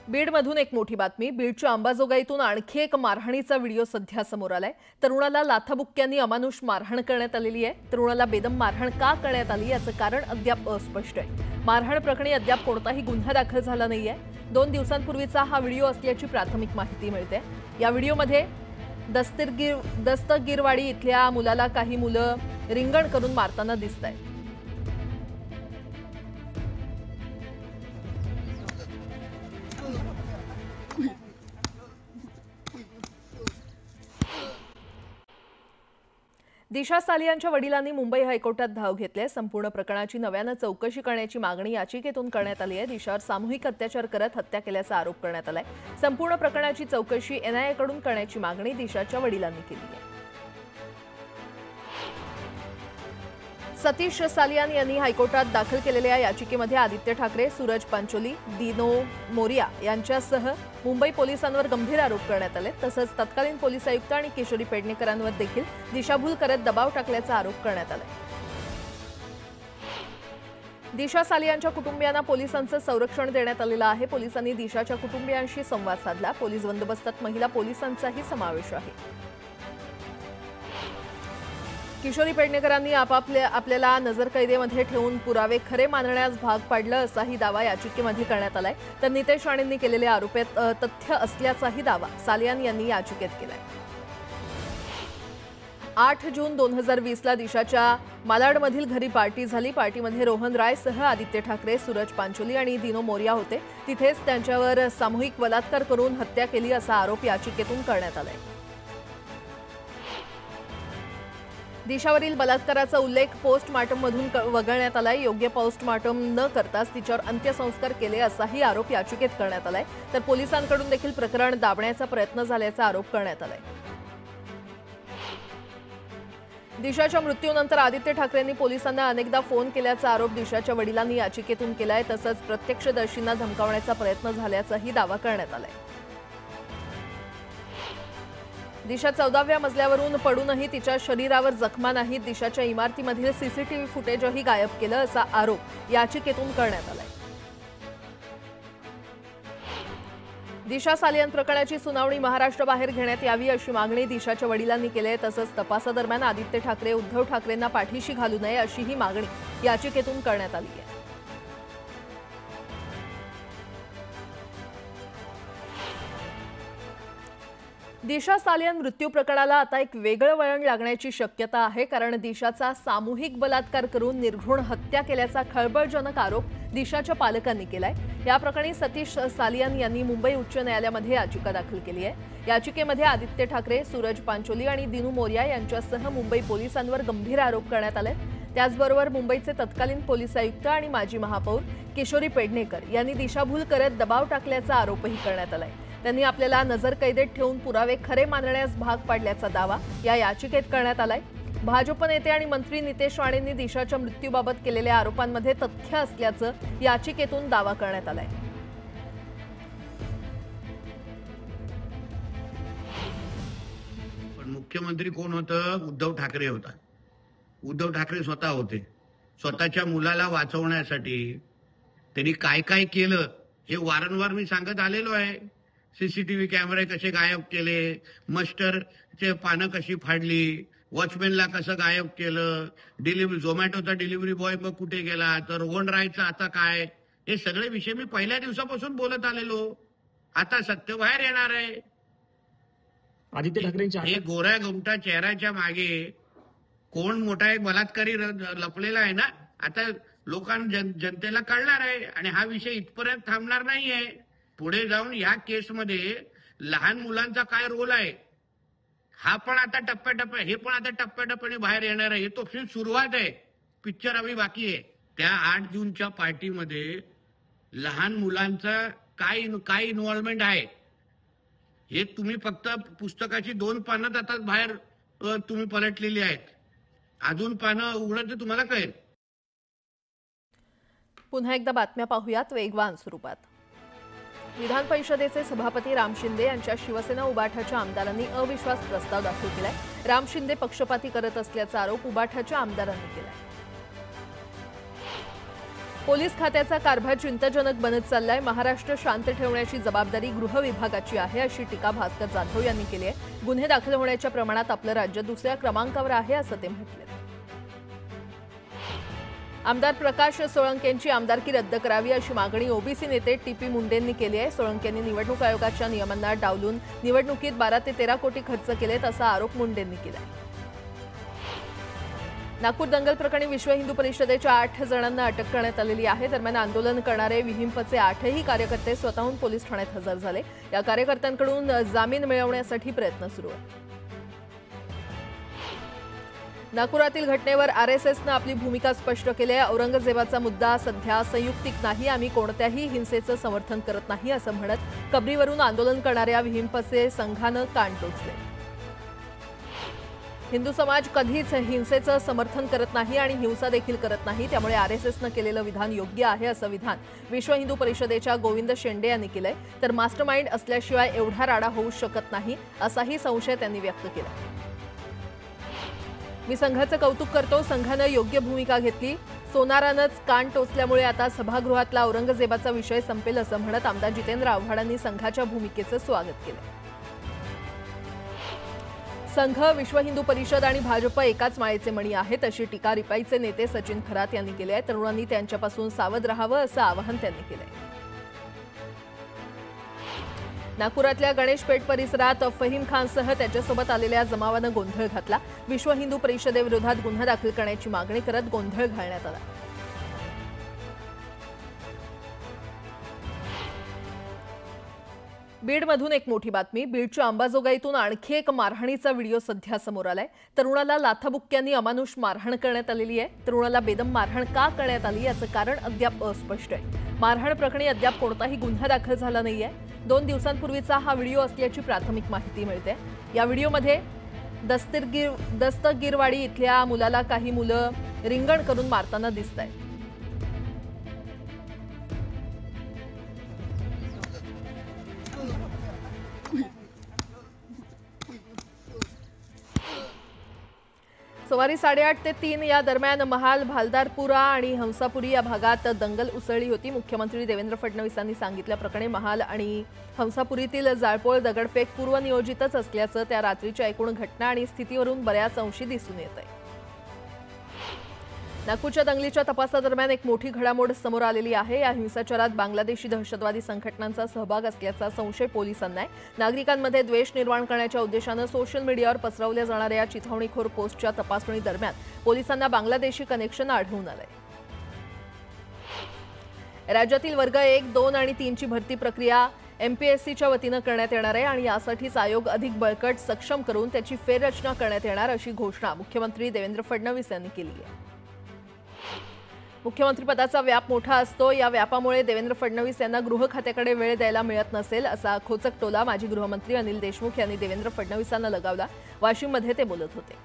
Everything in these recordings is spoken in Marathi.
बीडमधून एक मोठी बातमी। बीडच्या अंबाजोगाईतून आणखी एक मारहाणीचा व्हिडिओ सध्या समोर आलाय। तरुणाला लाथाबुक्क्यांनी अमानुष मारहाण करण्यात आलेली आहे। तरुणाला बेदम मारहाण का करण्यात आली याचं कारण अद्याप अस्पष्ट आहे। मारहाण प्रकरणी अद्याप कोणताही गुन्हा दाखल झाला नाहीये। 2 दिवसांपूर्वीचा हा व्हिडिओ असल्याची प्राथमिक माहिती मिळते। या व्हिडिओमध्ये दस्तगीरवाडी इथल्या मुलाला काही मुलं रिंगण करून मारताना दिसतायत। दिशा सालियांच्या वडिलांनी मुंबई हायकोर्टात धाव घेतली आहे। संपूर्ण प्रकरणाची नव्याने चौकशी करण्याची मागणी याचिकेतून करण्यात आली आहे। दिशावर सामूहिक अत्याचार करत हत्या केल्याचा आरोप करण्यात आलाय। संपूर्ण प्रकरणाची चौकशी NIA कडून करण्याची मागणी दिशाच्या वडिलांनी केली आहे। सतीश सालियान यांनी हायकोर्टात दाखल केलेल्या याचिकेमध्ये आदित्य ठाकरे, सूरज पांचोली, दिनो मोरिया यांच्यासह मुंबई पोलिसांवर गंभीर आरोप करण्यात आले। तसंच तत्कालीन पोलीस आयुक्त आणि किशोरी पेडणेकरांवर देखील दिशाभूल करत दबाव टाकल्याचा आरोप करण्यात आला। दिशा सालियांच्या कुटुंबियांना पोलिसांचं संरक्षण देण्यात आलेलं आहे। पोलिसांनी दिशाच्या कुटुंबियांशी संवाद साधला। पोलीस बंदोबस्तात महिला पोलिसांचाही समावेश आहे। किशोरी पेडणेकरांनी आपल्याला नजरकैदेमध्ये ठेवून पुरावे खरे मानण्यास भाग पाडलं असाही दावा याचिकेमध्ये करण्यात आलाय। तर नितेश राणेंनी केलेल्या आरोपात तथ्य असल्याचाही दावा सालियान यांनी याचिकेत केलाय। 8 जून 2020 ला दिशाच्या मालाडमधील घरी पार्टी झाली। पार्टीमध्ये रोहन राय सह आदित्य ठाकरे, सूरज पांचोली आणि दिनो मोरिया होते। तिथेच त्यांच्यावर सामूहिक बलात्कार करून हत्या केली असा आरोप याचिकेतून करण्यात आलाय। दिशावरील बलात्काराचा उल्लेख पोस्टमार्टममधून वगळण्यात आलाय। योग्य पोस्टमार्टम न करताच तिच्यावर अंत्यसंस्कार केले असाही आरोप याचिकेत करण्यात आलाय। तर पोलिसांकडून देखील प्रकरण दाबण्याचा प्रयत्न झाल्याचा आरोप करण्यात आलाय। दिशाच्या मृत्यूनंतर आदित्य ठाकरेंनी पोलिसांना अनेकदा फोन केल्याचा आरोप दिशाच्या वडिलांनी याचिकेतून केलाय। तसंच प्रत्यक्षदर्शींना धमकावण्याचा प्रयत्न झाल्याचाही दावा करण्यात आलाय। दिशा 14व्या मजल्यावरून पडूनही तिच्या शरीरावर जखमा नाहीत। दिशाच्या इमारतीमधील CCTV फुटेजही गायब केलं असा आरोप याचिकेतून करण्यात आलाय। दिशा सालियान प्रकरणाची सुनावणी महाराष्ट्राबाहेर घेण्यात यावी अशी मागणी दिशाच्या वडिलांनी केली आहे। तसंच तपासादरम्यान आदित्य ठाकरे, उद्धव ठाकरेंना पाठीशी घालू नये अशीही मागणी याचिकेतून करण्यात आली आहे। दिशा सालियान मृत्यू प्रकरणाला आता एक वेगळं वळण लागण्याची शक्यता आहे। कारण दिशाचा सामूहिक बलात्कार करून निर्घृण हत्या केल्याचा खळबळजनक आरोप दिशाच्या पालकांनी केलाय। या प्रकरणी सतीश सालियान यांनी मुंबई उच्च न्यायालयामध्ये याचिका दाखल केली आहे। याचिकेमध्ये आदित्य ठाकरे, सूरज पांचोली आणि दिनू मोरिया यांच्यासह मुंबई पोलिसांवर गंभीर आरोप करण्यात आले। त्याचबरोबर मुंबईचे तत्कालीन पोलीस आयुक्त आणि माजी महापौर किशोरी पेडणेकर यांनी दिशाभूल करत दबाव टाकल्याचा आरोपही करण्यात आलाय। त्यांनी आपल्याला नजरकैदेत ठेवून पुरावे खरे मानण्यास भाग पाडल्याचा दावा या याचिकेत करण्यात आलाय। भाजप नेते आणि मंत्री नितेश राणेंनी दिशाच्या मृत्यूबाबत केलेल्या आरोपांमध्ये तथ्य असल्याचं याचिकेतून दावा करण्यात आलाय। पण मुख्यमंत्री कोण होतं? उद्धव ठाकरे होता। उद्धव ठाकरे स्वतः होते। स्वतःच्या मुलाला वाचवण्यासाठी त्यांनी काय काय केलं हे वारंवार मी सांगत आलेलो आहे। CCTV कॅमेरे कसे गायब केले, मस्टरचे पानं कशी फाडली, वॉचमॅनला कसं गायब केलं, झोमॅटोचा डिलिव्हरी बॉय मग कुठे गेला, तर रोहन रायचा आता काय, हे सगळे विषय मी पहिल्या दिवसापासून बोलत आलेलो। आता सत्य बाहेर येणार आहे। आदित्य ठाकरेंच्या हे गोऱ्या गुमटा चेहऱ्याच्या मागे कोण मोठा एक बलात्कारी लपलेला आहे ना। आता जनतेला कळणार आहे आणि हा विषय इथपर्यंत थांबणार नाहीये। पुढे जाऊन या केसमध्ये लहान मुलांचा काय रोल आहे हा पण आता हे पण आता टप्प्याटप्प्याने बाहेर येणार आहे। तो फिल्म सुरुवात आहे, पिक्चर अभी बाकी आहे। त्या 8 जूनच्या पार्टीमध्ये लहान मुलांचा काय इन्व्हॉल्वमेंट आहे हे तुम्ही फक्त पुस्तकाची 2 पानं आता बाहेर तुम्ही पलटलेली आहेत। अजून पानं उघडत तर तुम्हाला कळेल। पुन्हा एकदा बातम्या पाहूयात वेगवान स्वरूपात। विधान परिषदेचे सभापती राम शिंदे यांच्या शिवसेना उबाठाच्या आमदारांनी अविश्वास प्रस्ताव दाखल केलाय। राम शिंदे पक्षपाती करत असल्याचा आरोप उबाठाच्या आमदारांनी केलाय। पोलीस खात्याचा कारभार चिंताजनक बनत चाललाय. महाराष्ट्र शांत ठेवण्याची जबाबदारी गृह विभागाची आहे अशी टीका भास्कर जाधव यांनी केली आहे. गुन्हे दाखल होण्याच्या प्रमाणात आपलं राज्य दुसऱ्या क्रमांकावर आहे असं ते म्हटले. आमदार प्रकाश सोळंकेंची आमदारकी रद्द करावी अशी मागणी ओबीसी नेते टीपी मुंडेंनी केली आहे. सोळंकेंनी निवडणूक आयोगाच्या नियमांना डावलून निवडणुकीत 12 ते 13 कोटी खर्च केलेत असा आरोप मुंडेंनी केला. नागपूर दंगल प्रकरणी विश्व हिंदू परिषदेच्या 8 जणांना अटक करण्यात आलेली आहे. दरम्यान आंदोलन करणारे विहिंपचे 8ही कार्यकर्ते स्वतःहून पोलीस ठाण्यात हजर झाले. या कार्यकर्त्यांकडून जामीन मिळवण्यासाठी प्रयत्न सुरू आहेत. नागपुरातील घटनेवर आरएसएसनं आपली भूमिका स्पष्ट केली आहे. औरंगजेबाचा मुद्दा सध्या संयुक्तिक नाही. आम्ही कोणत्याही हिंसेचं समर्थन करत नाही असं म्हणत कबरीवरून आंदोलन करणाऱ्या विहिंपचे संघानं कान टोचले. हिंदू समाज कधीच हिंसेचं समर्थन करत नाही आणि हिंसा देखील करत नाही. त्यामुळे आरएसएसनं केलेलं विधान योग्य आहे असं विधान विश्व हिंदू परिषदेच्या गोविंद शेंडे यांनी केलंय. तर मास्टरमाइंड असल्याशिवाय एवढा राडा होऊ शकत नाही असाही संशय त्यांनी व्यक्त केला. मी संघाचं कौतुक करतो. संघानं योग्य भूमिका घेतली. सोनारानंच कान टोचल्यामुळे आता सभागृहातला औरंगजेबाचा विषय संपेल असं म्हणत आमदार जितेंद्र आव्हाडांनी संघाच्या भूमिकेचं स्वागत केलं. संघ, विश्व हिंदू परिषद आणि भाजप एकाच माळेचे मणी आहेत अशी टीका रिपाईचे नेते सचिन खरात यांनी केली आहे. तरुणांनी त्यांच्यापासून सावध राहावं असं आवाहन त्यांनी केलंय. नागपुरातल्या गणेश पेठ परिसरात फहीम खानसह त्याच्यासोबत आलेल्या जमावानं गोंधळ घातला. विश्व हिंदू परिषदेविरोधात गुन्हा दाखल करण्याची मागणी करत गोंधळ घालण्यात आला. बीडमधून एक मोठी बातमी. बीडच्या अंबाजोगाईतून आणखी एक मारहाणीचा व्हिडिओ सध्या समोर आलाय. तरुणाला लाथाबुक्क्यांनी अमानुष मारहाण करण्यात आलेली आहे. तरुणाला बेदम मारहाण का करण्यात आली याचं कारण अद्याप अस्पष्ट आहे. मारहाण प्रकरणी अद्याप कोणताही गुन्हा दाखल झाला नाहीये. 2 दिवसांपूर्वीचा हा व्हिडिओ असल्याची प्राथमिक माहिती मिळते. या व्हिडिओमध्ये दस्तगीरवाडी इथल्या मुलाला काही मुलं रिंगण करून मारताना दिसतायत. सुमारे 8:30 ते 3 या दरम्यान महाल, भालदारपुरा आणि हंसापुरी या भागात दंगल उसळली होती. मुख्यमंत्री देवेंद्र फडणवीसांनी सांगितल्याप्रमाणे महाल आणि हंसापुरीतील जाळपोळ दगडफेक पूर्वनियोजितच असल्याचं त्या रात्रीच्या एकूण घटना आणि स्थितीवरून बऱ्याच अंशी दिसून येत आहे. नागपूरच्या दंगलीच्या तपासादरम्यान एक मोठी घडामोड समोर आलेली आहे. या हिंसाचारात बांगलादेशी दहशतवादी संघटनांचा सहभाग असल्याचा संशय पोलिसांना आहे. नागरिकांमध्ये द्वेष निर्माण करण्याच्या उद्देशानं सोशल मीडियावर पसरवल्या जाणाऱ्या चिथावणीखोर पोस्टच्या तपासणी दरम्यान पोलिसांना बांगलादेशी कनेक्शन आढळून आलंय. राज्यातील वर्ग 1, 2 आणि 3 ची भरती प्रक्रिया एमपीएससीच्या वतीनं करण्यात येणार आहे आणि यासाठीच आयोग अधिक बळकट सक्षम करून त्याची फेररचना करण्यात येणार अशी घोषणा मुख्यमंत्री देवेंद्र फडणवीस यांनी केली आहे. मुख्यमंत्रीपदाचा व्याप मोठा असतो. या व्यापामुळे देवेंद्र फडणवीस यांना गृह खात्याकडे वेळ द्यायला मिळत नसेल असा खोचक टोला माजी गृहमंत्री अनिल देशमुख यांनी देवेंद्र फडणवीसांना लगावला. वाशिममध्ये ते बोलत होते.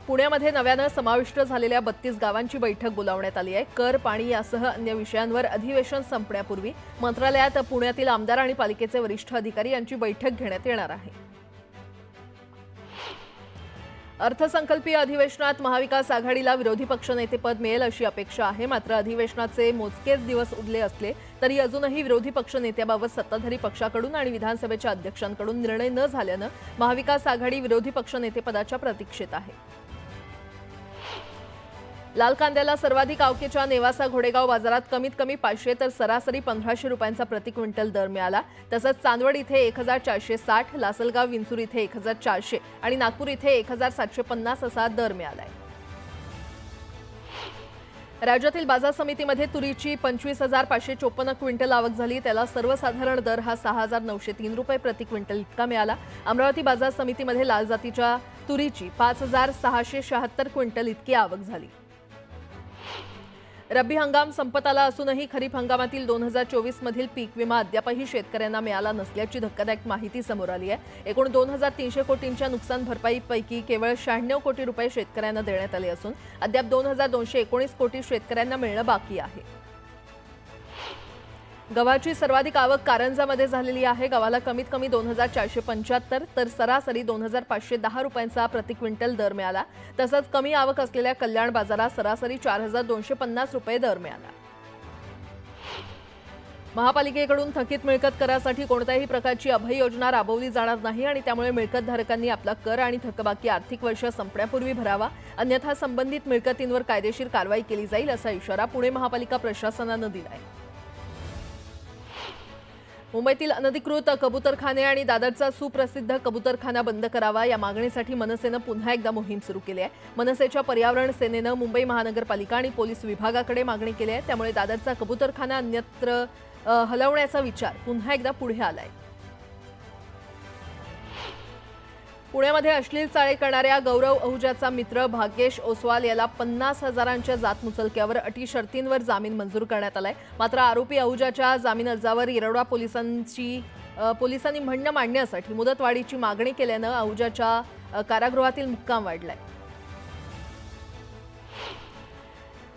पुण्यामध्ये नव्यानं समाविष्ट झालेल्या 32 गावांची बैठक बोलावण्यात आली आहे. कर, पाणी यासह अन्य विषयांवर अधिवेशन संपण्यापूर्वी मंत्रालयात पुण्यातील आमदार आणि पालिकेचे वरिष्ठ अधिकारी यांची बैठक घेण्यात येणार आहे. अर्थसंकल्पीय अधिवेशनात महाविकास आघाडीला विरोधी पक्षनेतेपद मिळेल अशी अपेक्षा आहे. मात्र अधिवेशनाचे मोजकेच दिवस उरले असले तरी अजूनही विरोधी पक्षनेत्याबाबत सत्ताधारी पक्षाकडून आणि विधानसभेच्या अध्यक्षांकडून निर्णय न झाल्यानं महाविकास आघाडी विरोधी पक्षनेतेपदाच्या प्रतीक्षेत आहे. लाल कांद्याला सर्वाधिक अवकेच्या नेवासा घोडेगाव बाजारात कमीत कमी 500 तर सरासरी 1500 रुपयांचा प्रति क्विंटल दर मिळाला. तसंच चांदवड इथे 1460, लासलगाव, विंचूर इथे 1400 आणि नागपूर इथे 1750 असा दर मिळालाय. राज्यातील बाजार समितीमध्ये तुरीची 25,554 क्विंटल आवक झाली. त्याला सर्वसाधारण दर हा 6,903 रुपये प्रति क्विंटल इतका मिळाला. अमरावती बाजार समितीमध्ये लाल जातीच्या तुरीची 5,676 क्विंटल इतकी आवक झाली. रब्बी हंगाम संपत आला असूनही खरीप हंगामातील 2024 मधील पीक विमा अद्यापही शेतकऱ्यांना मिळाला नसल्याची धक्कादायक माहिती समोर आली आहे. एकूण 2,300 कोटींच्या नुकसान भरपाईपैकी केवळ 96 कोटी रुपये शेतकऱ्यांना देण्यात आले असून अद्याप 2,219 कोटी शेतकऱ्यांना मिळणं बाकी आहे. गव्हाची सर्वाधिक आवक कारंजामध्ये झालेली आहे। गव्हाला कमीत कमी 2475 तर सरासरी 2510 रुपयांचा प्रति क्विंटल दर मिळाला। तसंच कमी आवक असलेल्या कल्याण बाजारात सरासरी 4250 रुपये दर मिळाला। महापालिकेकडून थकीत मिळकत करासाठी कोणत्याही प्रकारची अभय योजना राबवली जाणार नाही आणि त्यामुळे मिळकतधारकांनी आपला कर आणि थकबाकी आर्थिक वर्ष संपण्यापूर्वी भरावा, अन्यथा संबंधित मिळकतींवर कायदेशीर कारवाई केली जाईल असा इशारा पुणे महापालिका प्रशासनाने दिला आहे। मुंबईतील अनधिकृत कबूतरखाने आणि दादरचा सुप्रसिद्ध कबूतरखाना बंद करावा या मागणीसाठी मनसेनं पुन्हा एकदा मोहीम सुरू केली आहे। मनसेच्या पर्यावरण सेनेनं मुंबई महानगरपालिका आणि पोलीस विभागाकडे मागणी केली आहे। त्यामुळे दादरचा कबूतरखाना अन्यत्र हलवण्याचा विचार पुन्हा एकदा पुढे आलाय। पुण्यामध्ये अश्लील चाळे करणाऱ्या गौरव अहुजाचा मित्र भाग्येश ओसवाल याला 50,000च्या जात मुचलक्यावर अटी शर्तींवर जामीन मंजूर करण्यात आलाय। मात्र आरोपी अहुजाच्या जामीन अर्जावर येरवडा पोलिसांनी म्हणणं मांडण्यासाठी मुदतवाढीची मागणी केल्यानं अहुजाच्या कारागृहातील मुक्काम वाढलाय।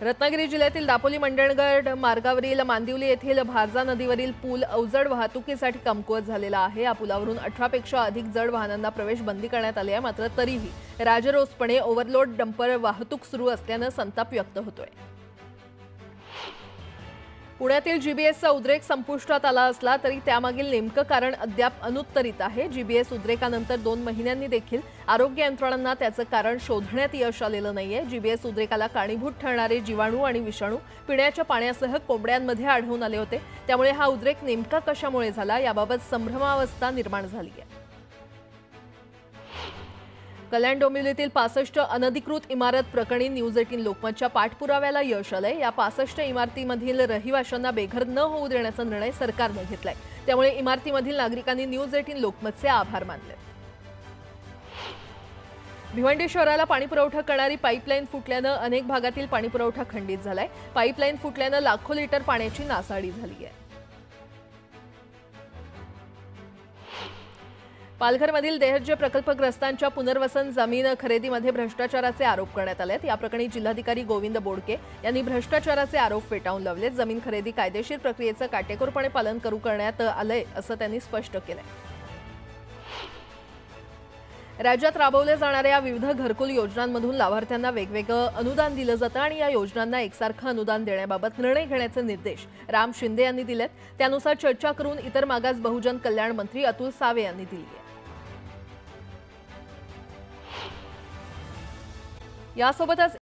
रत्नागिरी जिल्ह्यातील दापोली मंडणगड मार्गावरील मांदिवली येथील भारजा नदीवरील पूल अवजड वाहतुकीसाठी कमकुवत झालेला आहे। या पुलावरून 18पेक्षा अधिक जड वाहनांना प्रवेश बंदी करण्यात आली आहे। मात्र तरीही राजरोसपणे ओव्हरलोड डंपर वाहतूक सुरू असल्याने संताप व्यक्त होतोय। पुण्यातील जीबीएसचा उद्रेक संपुष्टात आला असला तरी त्यामागील नेमकं कारण अद्याप अनुत्तरित आहे। जीबीएस उद्रेकानंतर 2 महिन्यांनी देखील आरोग्य यंत्रणांना त्याचं कारण शोधण्यात यश आलेलं नाहीये। जीबीएस उद्रेकाला कारणीभूत ठरणारे जीवाणू आणि विषाणू पिण्याच्या पाण्यासह कोंबड्यांमध्ये आढळून आले होते। त्यामुळे हा उद्रेक नेमका कशामुळे झाला याबाबत संभ्रमावस्था निर्माण झाली आहे। कल्याण डोंबिवलीतील 65 अनधिकृत इमारत प्रकरणी न्यूज 18 लोकमतच्या पाठपुराव्याला यश आलंय। या 65 इमारतीमधील रहिवाशांना बेघर न होऊ देण्याचा निर्णय सरकारने घेतलाय। त्यामुळे इमारतीमधील नागरिकांनी न्यूज 18 लोकमतचे आभार मानले। भिवंडी शहराला पाणीपुरवठा करणारी पाईपलाईन फुटल्यानं अनेक भागातील पाणीपुरवठा खंडित झालाय। पाईपलाईन फुटल्यानं लाखो लिटर पाण्याची नासाडी झाली आहे। पालघरमधील देहज्य प्रकल्पग्रस्तांच्या पुनर्वसन जमीन खरेदीमध्ये भ्रष्टाचाराचे आरोप करण्यात आले आहेत। या प्रकरणी जिल्हाधिकारी गोविंद बोडके यांनी भ्रष्टाचाराचे आरोप फेटाळून लावले। जमीन खरेदी कायदेशीर प्रक्रियेचं काटेकोरपणे पालन करण्यात आलंय असं त्यांनी स्पष्ट केलंय। राज्यात राबवल्या जाणाऱ्या विविध घरकुल योजनांमधून लाभार्थ्यांना वेगवेगळं अनुदान दिलं जातं आणि या योजनांना एकसारखं अनुदान देण्याबाबत निर्णय घेण्याचे निर्देश राम शिंदे यांनी दिलेत। त्यानुसार चर्चा करून इतर मागास बहुजन कल्याण मंत्री अतुल सावे यांनी दिली आहे। यासोबतच